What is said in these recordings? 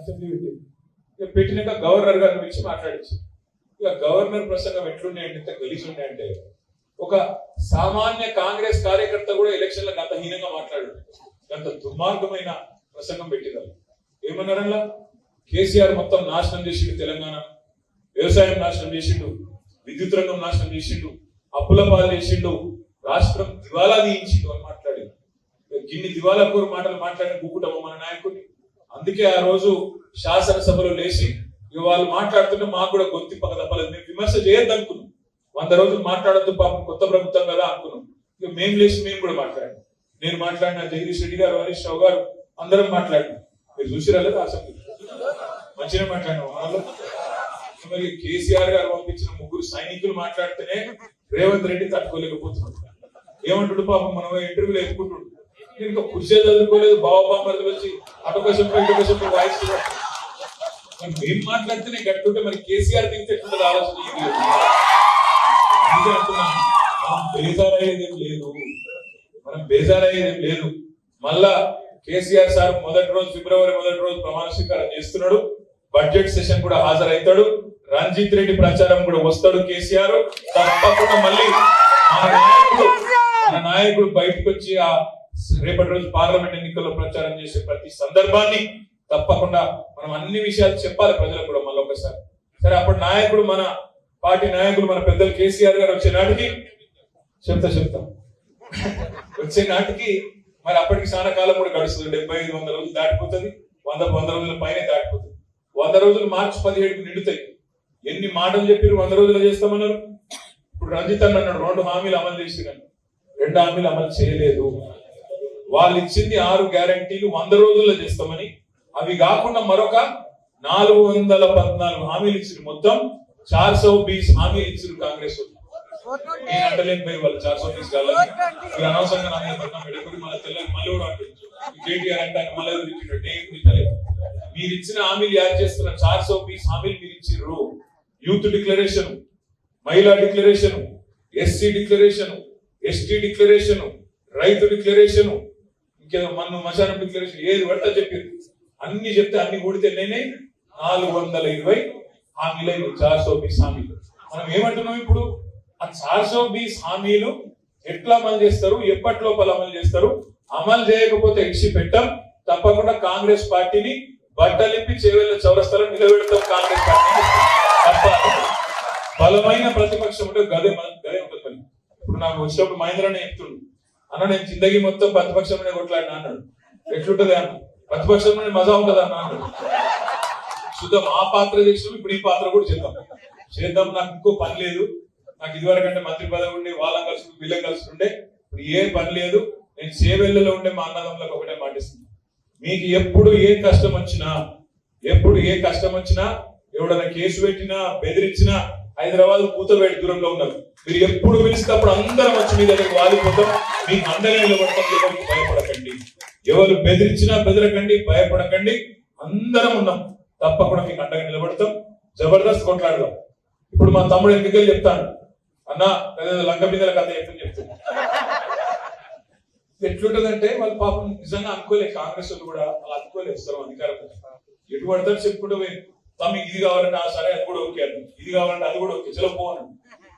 Assembly పెట్టింది. ఇక పెట్టినాక గవర్నర్ గారి గురించి మాట్లాడించి ఇక గవర్నర్ ప్రసంగం ఎట్లున్నాయంటే ఎంత గలీజ్ ఉన్నాయంటే ఒక సామాన్య కాంగ్రెస్ కార్యకర్త కూడా ఎలక్షన్లకు అంత హీనంగా మాట్లాడు అంత దుర్మార్గమైన ప్రసంగం పెట్టినారు. ఏమన్నారల్లా కేసీఆర్ మొత్తం నాశనం చేసిండు, తెలంగాణ వ్యవసాయం నాశనం చేసిండు, విద్యుత్ రంగం నాశనం చేసిండు, అప్పుల పాలు చేసిండు, రాష్ట్రం దివాలా తీయించిండు అని మాట్లాడి గిన్ని దివాలా కోరు మాటలు మాట్లాడిన కూకుటమ్మ మన నాయకుడిని. అందుకే ఆ రోజు శాసనసభలో లేచి వాళ్ళు మాట్లాడుతుంటే మాకు కూడా గొంతి పక్క తప్పలేదు. మేము విమర్శ చేయొద్దు అనుకున్నాం, 100 రోజులు మాట్లాడొద్దు పాపం కొత్త ప్రభుత్వం కదా అనుకున్నాం. ఇక మేము లేచి మేము కూడా మాట్లాడాం. నేను మాట్లాడిన, జగదీష్ రెడ్డి గారు, హరీష్ రావు గారు అందరం మాట్లాడినాం. మీరు చూసిరాలేదు అసెంబ్లీ మంచిగా మాట్లాడినాం. వాళ్ళు మరి కేసీఆర్ గారు పంపించిన 3 సైనికులు మాట్లాడితేనే రేవంత్ రెడ్డి తట్టుకోలేకపోతున్నాడు. ఏమంటాడు పాపం మనం ఇంటర్వ్యూలో ఎత్తుకుంటున్నాడు. నేను ఇంకా కుర్చీ చదువుకోలేదు, బావబామ్మలు వచ్చి అటొకసంపై ఇటొకసంపై వాయిస్ మేము మాట్లాడితేనే గట్టుంటే మరి కేసీఆర్ దిగితే ఆలోచన అంటున్నాను. మనం బేజారయ్యేదేం లేదు, లేదు. మళ్ళా కేసీఆర్ సార్ ఫిబ్రవరి 1 రోజు ప్రమాణ స్వీకారం చేస్తున్నాడు. బడ్జెట్ సెషన్ కూడా హాజరవుతాడు. రంజిత్ రెడ్డి ప్రచారం కూడా వస్తాడు కేసీఆర్. తప్పకుండా మళ్ళీ మన నాయకుడు బయటకు వచ్చి ఆ రేపటి రోజు పార్లమెంట్ ఎన్నికల్లో ప్రచారం చేసే ప్రతి సందర్భాన్ని తప్పకుండా మనం అన్ని విషయాలు చెప్పాలి ప్రజలకు కూడా మళ్ళీ ఒకసారి. సరే అప్పుడు నాయకుడు, మన పార్టీ నాయకులు, మన పెద్దలు కేసీఆర్ గారు వచ్చే నాటికి వచ్చే నాటికి మరి అప్పటికి చాలా కాలం కూడా గడుస్తుంది. 75-100 రోజులు దాటిపోతుంది, 100 రోజుల పైన దాటిపోతుంది. 100 రోజులు మార్చి 17కి నిండుతాయి. ఎన్ని మాటలు చెప్పారు 100 రోజులు చేస్తామన్నారు. ఇప్పుడు రంజిత్ అన్న అన్నాడు 2 హామీలు అమలు చేసినాను, 2 హామీలు అమలు చేయలేదు. వాళ్ళు ఇచ్చింది 6 గ్యారంటీలు 100 రోజుల్లో చేస్తామని, అవి కాకుండా మరొక 414 హామీలు ఇచ్చారు. మొత్తం 420 హామీలు ఇచ్చారు కాంగ్రెస్. నేను అంటలేకపోయి వాళ్ళు 420 కాలని మీరు అనవసరంగా నా మీద పెట్టుకుని మళ్ళీ తెల్లకి మళ్ళీ కూడా అంటుంది కేటీఆర్ అంటే ఆయన మళ్ళీ మీరు ఇచ్చిన హామీలు యాడ్ చేస్తున్న 420 హామీలు మీరు ఇచ్చిర్రు. యూత్ డిక్లరేషన్, మహిళా declaration, SC declaration, ST declaration, రైతు డిక్లరేషన్, ఇంకేదో మశానం డిక్లరేషన్, ఏది పడితే చెప్పారు. అన్ని చెప్తే అన్ని కూడితే నేనే 420 హామీలు 420 హామీలు. మనం ఏమంటున్నాం ఇప్పుడు? ఆ 420 హామీలు ఎట్లా అమలు చేస్తారు, ఎప్పటి లోపల అమలు చేస్తారు? అమలు చేయకపోతే ఇచ్చి పెట్టాం. తప్పకుండా కాంగ్రెస్ పార్టీని బట్టలిప్పి చేవేళ్ళ చౌరస్తాలో నిలబెడతాం. కాంగ్రెస్ పార్టీ తప్ప బలమైన ప్రతిపక్షం ఉంటే గదే ఉంటుంది. ఇప్పుడు నాకు వచ్చినప్పుడు మహేంద్రనే చెప్తుండు, అన్న నేను జిందగీ మొత్తం ప్రతిపక్షంలోనే కొట్లాడినా అన్నాడు. ఎట్లుంటది అన్న? ప్రతిపక్షంలోనే మజా ఉంటది అన్న అన్నాడు. చూద్దాం, ఆ పాత్ర చేసినాం, ఇప్పుడు ఈ పాత్ర కూడా చేద్దాం. నాకు ఇంకో పని లేదు. నాకు ఇదివరకంటే మంత్రి పదవి ఉండి వాళ్ళని కలిసి వీళ్ళని కలిసి ఉండే, ఇప్పుడు ఏ పని లేదు. నేను చేవెళ్ళలో ఉండే మా అన్నదమ్ములకు ఒకటే మాటిస్తున్నాను, మీకు ఎప్పుడు ఏ కష్టం వచ్చినా ఎవడన్నా కేసు పెట్టినా బెదిరించినా హైదరాబాద్ కూతవేడి దూరంలో ఉన్నారు. మీరు ఎప్పుడు పిలిస్తే అప్పుడు అందరం వచ్చి మీ దగ్గరికి వాలిపోతాం, మీకు అండగా నిలబడతాం. ఎవరికి భయపడకండి, ఎవరు బెదిరించినా బెదరకండి, భయపడకండి. అందరం ఉన్నాం, తప్పకుండా మీకు అండగా నిలబడతాం. జబర్దస్త్ కొట్లాడదాం. ఇప్పుడు మా తమ్ముడు ఎన్నికలు చెప్తాను, అన్న లంక బిందెల కథ చెప్తాను. ఎట్లుంటదంటే వాళ్ళు పాపం నిజంగా అనుకోలే, కాంగ్రెస్ వాళ్ళు కూడా అలా అనుకోలే. వస్తారు అధికారం ఎటు పడతారు చెప్పుకుంటూ తమకి ఇది కావాలంటే సరే అది కూడా ఓకే అని, ఇది కావాలంటే అది కూడా ఓకే, చలపోను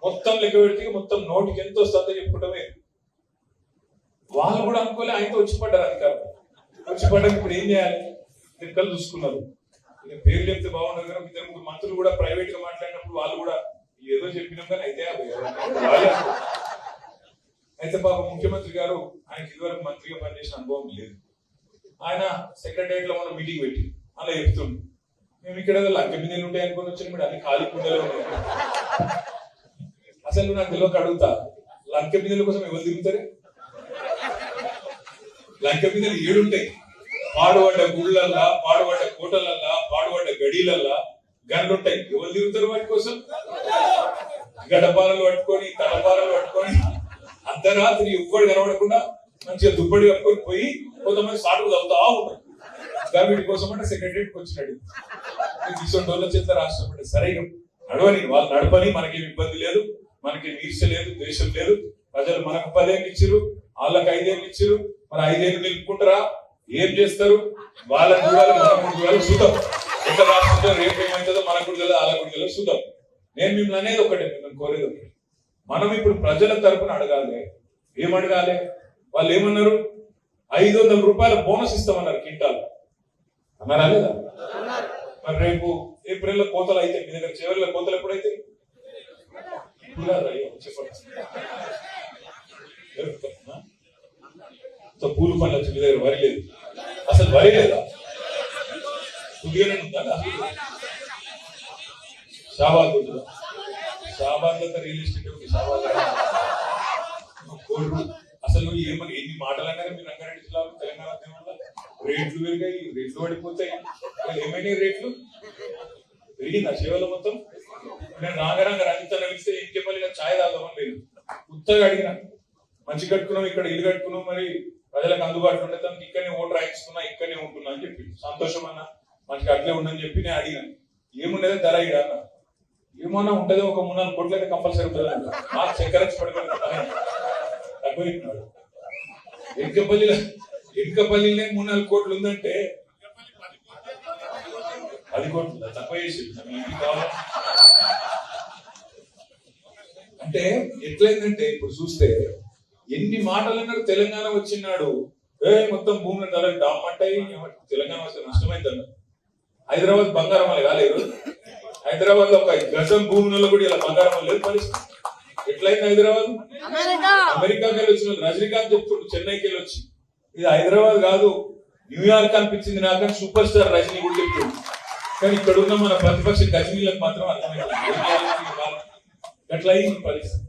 మొత్తం లెక్క పెడితే మొత్తం నోటికి ఎంత వస్తుందో చెప్పుకుంటమే. వాళ్ళు కూడా అనుకోలే, ఆయనతో వచ్చి పడ్డారు అధికారం. వచ్చి పడ్డాక ఇప్పుడు ఏం చేయాలి? లెక్కలు చూసుకున్నారు. పేరు చెప్తే బాగుండదు కానీ 2-3 మంత్రులు కూడా ప్రైవేట్ గా మాట్లాడినప్పుడు వాళ్ళు కూడా ఏదో చెప్పినాం కానీ అయితే పాప ముఖ్యమంత్రి గారు ఆయనకి ఇదివరకు మంత్రిగా పనిచేసిన అనుభవం లేదు. ఆయన సెక్రటరియట్ లో మనం మీటింగ్ పెట్టి అలా చెప్తుండ్రు, మేము ఇక్కడ లంక బిందెలు ఉంటాయి అనుకుని వచ్చిన మీరు అన్ని ఖాళీ కుండలో ఉన్నాయి. అసలు నాకు తెలియక అడుగుతా, లంక బిందెల కోసం ఎవరు తిరుగుతారు? లంక బిందెలు 7 ఉంటాయి. పాడుపడ్డ గుళ్ళల్లా, పాడుపడ్డ కోటలల్లా, పాడుపడ్డ గడీలల్లా గన్లుంటాయి. ఎవరు తిరుగుతారు వాటి కోసం? గడపాలలు పట్టుకొని, తడపాలలు పట్టుకొని అర్ధరాత్రి ఎవ్వడు కనబడకుండా మంచిగా దుప్పటి కప్పుకొని పోయి కొంతమంది సాటుకు చదువుతా ఉంటారు. వీటి కోసం అంటే సెక్రటరీకి వచ్చినాడు తీసుకుంటోళ్ళ చేత రాష్ట్రం అంటే సరే నడవని, వాళ్ళు నడపని, మనకేం ఇబ్బంది లేదు, మనకి ఈర్ష్య లేదు, ద్వేషం లేదు. ప్రజలు మనకు 10 ఏళ్ళు ఇచ్చిరు, వాళ్ళకి 5 ఏళ్ళు ఇచ్చిరు. మరి 5 ఏళ్ళు నిలుపుకుంటారా? ఏం చేస్తారు? వాళ్ళని చూడాలి, మనం కూడా చూడాలి, చూద్దాం. ఎంత రాష్ట్రంలో రేపు ఏమవుతుందో మనకు కూడా తెలియదు, వాళ్ళకు కూడా తెలియదు, చూద్దాం. నేను మిమ్మల్ని అనేది ఒకటే, మిమ్మల్ని కోరేది ఒకటి, మనం ఇప్పుడు ప్రజల తరపున అడగాలి. ఏమడగాలి? వాళ్ళు ఏమన్నారు? 500 రూపాయల బోనస్ ఇస్తామన్నారు కింటాల్, అన్నారా లేదా? మరి రేపు ఏప్రిల్ లో కోతలు అయితే మీ దగ్గర చివరిలో కోతలు ఎప్పుడైతే ఇప్పుడు కాదు, అయ్యో చెప్పండి. పూలు పండ్లు వచ్చి మీ దగ్గర వరి లేదు, అసలు వరి లేదా? కొద్దిగానే ఉందా? షాబాద్ ఉంటుందా? షాబాద్ లో రియల్ ఎస్టేట్ ఉంది, షాబాద్ అసలు ఏమని ఎన్ని మాటలు అన్నారు మీరు రంగారెడ్డి జిల్లాలో తెలంగాణ ఉద్యమంలో? రేట్లు పెరిగాయి, రేట్లు పడిపోతాయి. ఏమైనా రేట్లు పెరిగిందా సేవలో మొత్తం? నేను రాగరంగ రంజిత వెళ్తే ఇంకెప్పటిగా ఛాయ్ తాగమని లేదు, ఉత్తగా అడిగిన. మంచి కట్టుకున్నాం, ఇక్కడ ఇల్లు కట్టుకున్నాం, మరి ప్రజలకు అందుబాటులో ఉండే తనకి ఇక్కడనే ఓటు రాయించుకున్నా, ఇక్కడనే ఉంటున్నా అని చెప్పి సంతోషం అన్న, మంచిగా అట్లే ఉండని చెప్పి నేను అడిగిన. ఏముండేదో ధర ఇడ అన్న, ఏమన్నా ఉంటదో ఒక 3-4 కోట్లు అయితే కంపల్సరీ ఉంటుంది అంట. నాకు చక్కెర పడుకున్నాడు తగ్గిపోయినాడు. ఎన్కపల్లినే 3-4 కోట్లు ఉందంటే 10 కోట్లు తక్కువ చేసి కావాలి. అంటే ఎట్లయిందంటే ఇప్పుడు చూస్తే ఎన్ని మాటలు అన్నారు. తెలంగాణ వచ్చినాడు మొత్తం భూముల ధర డామ్ అంటాయి, తెలంగాణ వస్తే నష్టమైంది అన్నారు. హైదరాబాద్ బంగారం అని కాలేదు, హైదరాబాద్ లో ఒక గజం భూములలో కూడా ఇలా బంగారం లేదు పరిస్థితి. ఎట్లయింది హైదరాబాద్? అమెరికాకి వెళ్ళి వచ్చిన రజనీకాంత్ చెప్తుండు చెన్నైకి వెళ్ళి వచ్చి, ఇది హైదరాబాద్ కాదు న్యూయార్క్ అనిపించింది నాకు, సూపర్ స్టార్ రజనీ కూడా చెప్తుండు. కానీ ఇక్కడ ఉన్న మన ప్రతిపక్ష గజనీలకు మాత్రం అర్థమైంది ఎట్లా అయింది పరిస్థితి.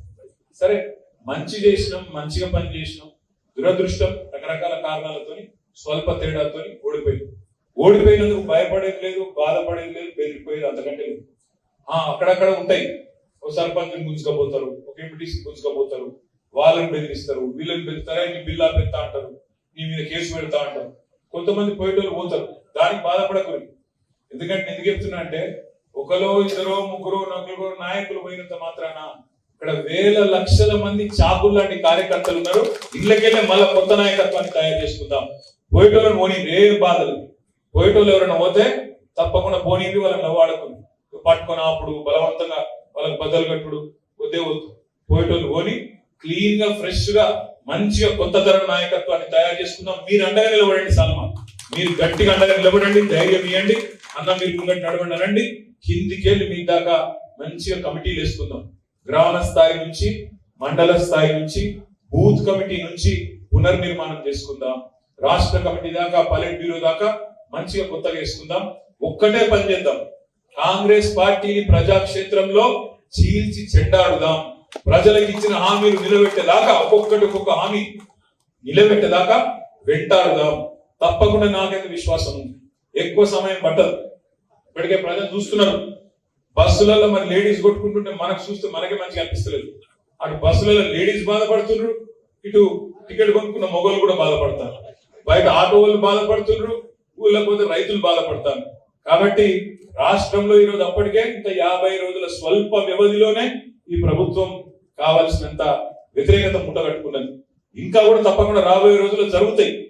సరే మంచి చేసినాం, మంచిగా పని చేసినాం, దురదృష్టం రకరకాల కారణాలతో స్వల్ప తేడాతో ఓడిపోయినందుకు భయపడేది లేదు, బాధపడేది లేదు, బెదిరిపోయేది అంతకంటే లేదు. అక్కడక్కడ ఉంటాయి, ఒక సర్పంచ్ని గుంజుకపోతారు, ఒక ఎంపీటీసీ గుంజుకపోతారు, వాళ్ళని బెదిరిస్తారు, వీళ్ళని బెదిరిస్తారా, నీ బిల్లా పెడతా అంటారు, నీ మీద కేసు పెడతా అంటారు. కొంతమంది పోయేటోళ్ళు పోతారు, దానికి బాధపడకూడదు. ఎందుకంటే ఎందుకు చెప్తున్నా అంటే, ఒకరో ఇద్దరో ముగ్గురో నలుగురో నాయకులు పోయినంత మాత్రాన ఇక్కడ వేల లక్షల మంది చాకులు లాంటి కార్యకర్తలు ఉన్నారు. ఇళ్ళకెళ్ళే మళ్ళీ కొత్త నాయకత్వాన్ని తయారు చేసుకుందాం. పోయేటోళ్ళని పోనీ, ఏం బాధలు. పోయేటోళ్ళు ఎవరైనా పోతే తప్పకుండా పోనీది, వాళ్ళని నవ్వాడుకుంది పట్టుకొని అప్పుడు బలవంతంగా వాళ్ళకి బద్దలు కట్టుడు వద్దే వద్దు. పోయేటోళ్ళు పోని క్లీన్ గా ఫ్రెష్ గా మంచిగా కొత్త తరం నాయకత్వాన్ని తయారు చేసుకుందాం. మీరు అండగా నిలబడండి సల్మా, మీరు గట్టిగా అండగా నిలబడండి, ధైర్యం ఇవ్వండి అన్న. మీరు ముంగట్టి నడవండి రండి, కిందికెళ్ళి మీ దాకా మంచిగా కమిటీలు వేసుకుందాం. గ్రామ స్థాయి నుంచి, మండల స్థాయి నుంచి, బూత్ కమిటీ నుంచి పునర్నిర్మాణం చేసుకుందాం. రాష్ట్ర కమిటీ దాకా, పల్లెట్ బ్యూరో దాకా మంచిగా కొత్తగా వేసుకుందాం. ఒక్కటే పని చేద్దాం, కాంగ్రెస్ పార్టీని ప్రజాక్షేత్రంలో చీల్చి చెండాడుదాం. ప్రజలకు ఇచ్చిన హామీలు నిలబెట్టేదాకా, ఒక్కొక్క హామీ నిలబెట్టేదాకా వెంటాడుదాం. తప్పకుండా నాకైతే విశ్వాసం ఉంది, ఎక్కువ సమయం పట్టదు. ఇప్పటికే ప్రజలు చూస్తున్నారు, బస్సులలో మరి లేడీస్ కొట్టుకుంటుంటే మనకు చూస్తే మనకే మంచిగా అనిపిస్తలేదు. అటు బస్సులలో లేడీస్ బాధపడుతున్నారు, ఇటు టికెట్ కొనుక్కున్న మొగోళ్ళు కూడా బాధపడతారు, బయట ఆటో వాళ్ళు బాధపడుతున్నారు, ఊళ్ళో పోతే రైతులు బాధపడతారు. కాబట్టి రాష్ట్రంలో ఈరోజు అప్పటికే ఇంత 50 రోజుల స్వల్ప వ్యవధిలోనే ఈ ప్రభుత్వం కావాల్సినంత వ్యతిరేకత ముట్టగట్టుకున్నది. ఇంకా కూడా తప్పకుండా రాబోయే రోజుల్లో జరుగుతాయి.